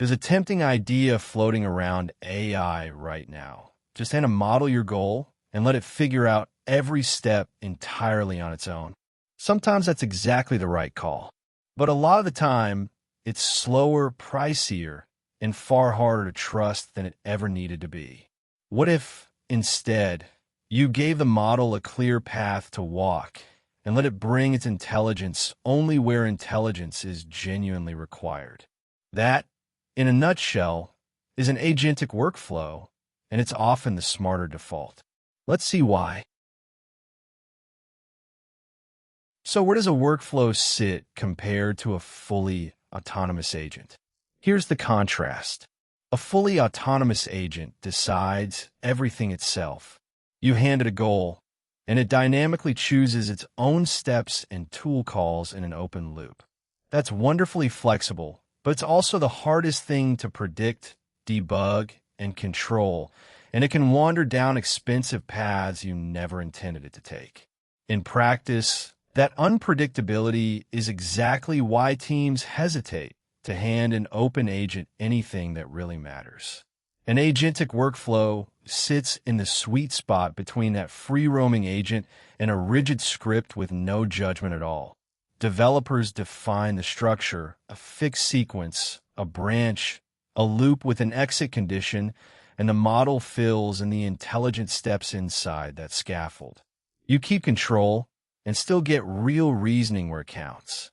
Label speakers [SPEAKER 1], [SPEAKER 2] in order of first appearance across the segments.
[SPEAKER 1] There's a tempting idea floating around AI right now. Just hand a model your goal and let it figure out every step entirely on its own. Sometimes that's exactly the right call. But a lot of the time, it's slower, pricier, and far harder to trust than it ever needed to be. What if, instead, you gave the model a clear path to walk and let it bring its intelligence only where intelligence is genuinely required? That, in a nutshell, is an agentic workflow, and it's often the smarter default. Let's see why. So where does a workflow sit compared to a fully autonomous agent? Here's the contrast. A fully autonomous agent decides everything itself. You hand it a goal, and it dynamically chooses its own steps and tool calls in an open loop. That's wonderfully flexible, but it's also the hardest thing to predict, debug, and control, and it can wander down expensive paths you never intended it to take. In practice, that unpredictability is exactly why teams hesitate to hand an open agent anything that really matters. An agentic workflow sits in the sweet spot between that free-roaming agent and a rigid script with no judgment at all. Developers define the structure, a fixed sequence, a branch, a loop with an exit condition, and the model fills and the intelligent steps inside that scaffold. You keep control and still get real reasoning where it counts.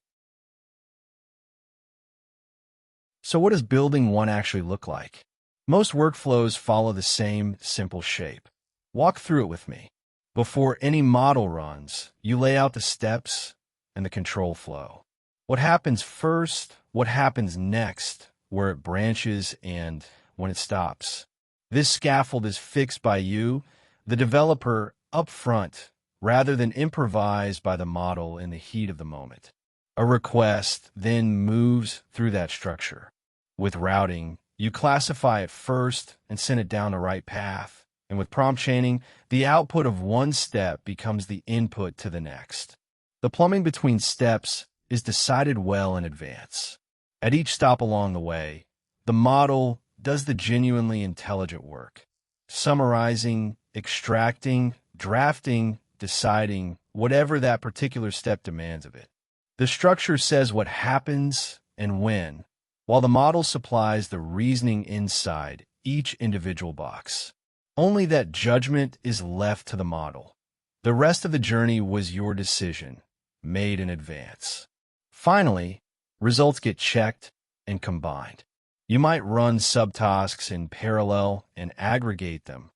[SPEAKER 1] So what does building one actually look like? Most workflows follow the same simple shape. Walk through it with me. Before any model runs, you lay out the steps and the control flow. What happens first, what happens next, where it branches, and when it stops. This scaffold is fixed by you, the developer, up front, rather than improvised by the model in the heat of the moment. A request then moves through that structure. With routing, you classify it first and send it down the right path. And with prompt chaining, the output of one step becomes the input to the next. The plumbing between steps is decided well in advance. At each stop along the way, the model does the genuinely intelligent work, summarizing, extracting, drafting, deciding, whatever that particular step demands of it. The structure says what happens and when, while the model supplies the reasoning inside each individual box. Only that judgment is left to the model. The rest of the journey was your decision, made in advance. Finally, results get checked and combined. You might run subtasks in parallel and aggregate them,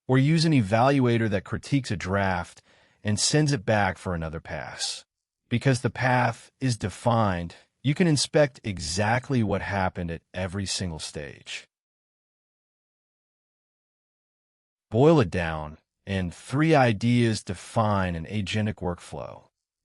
[SPEAKER 1] or use an evaluator that critiques a draft and sends it back for another pass. Because the path is defined, you can inspect exactly what happened at every single stage. Boil it down, and 3 ideas define an agentic workflow.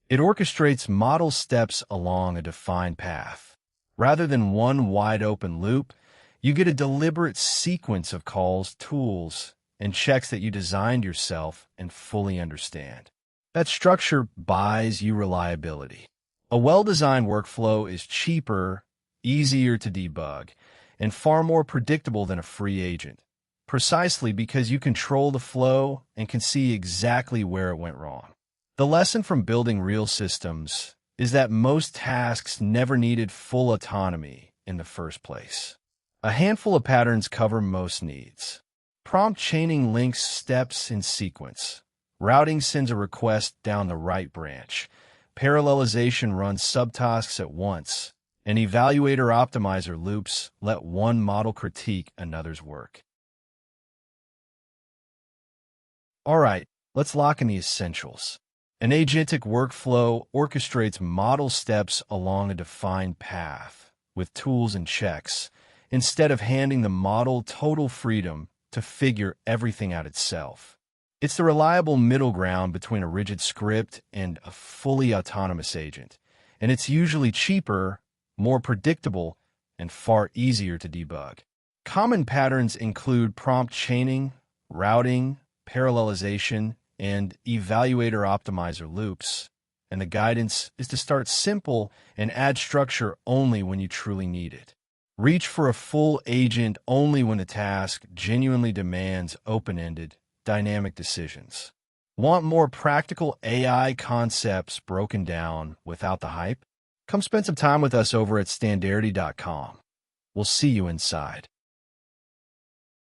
[SPEAKER 1] It orchestrates model steps along a defined path. Rather than one wide-open loop, you get a deliberate sequence of calls, tools, and checks that you designed yourself and fully understand. That structure buys you reliability. A well-designed workflow is cheaper, easier to debug, and far more predictable than a free agent, precisely because you control the flow and can see exactly where it went wrong. The lesson from building real systems is that most tasks never needed full autonomy in the first place. A handful of patterns cover most needs. Prompt chaining links steps in sequence. Routing sends a request down the right branch. Parallelization runs subtasks at once. And evaluator optimizer loops let one model critique another's work. All right, let's lock in the essentials. An agentic workflow orchestrates model steps along a defined path with tools and checks, instead of handing the model total freedom to figure everything out itself. It's the reliable middle ground between a rigid script and a fully autonomous agent, and it's usually cheaper, more predictable, and far easier to debug. Common patterns include prompt chaining, routing, parallelization, and evaluator optimizer loops, and the guidance is to start simple and add structure only when you truly need it. Reach for a full agent only when the task genuinely demands open-ended, dynamic decisions. Want more practical AI concepts broken down without the hype? Come spend some time with us over at standarity.com. We'll see you inside.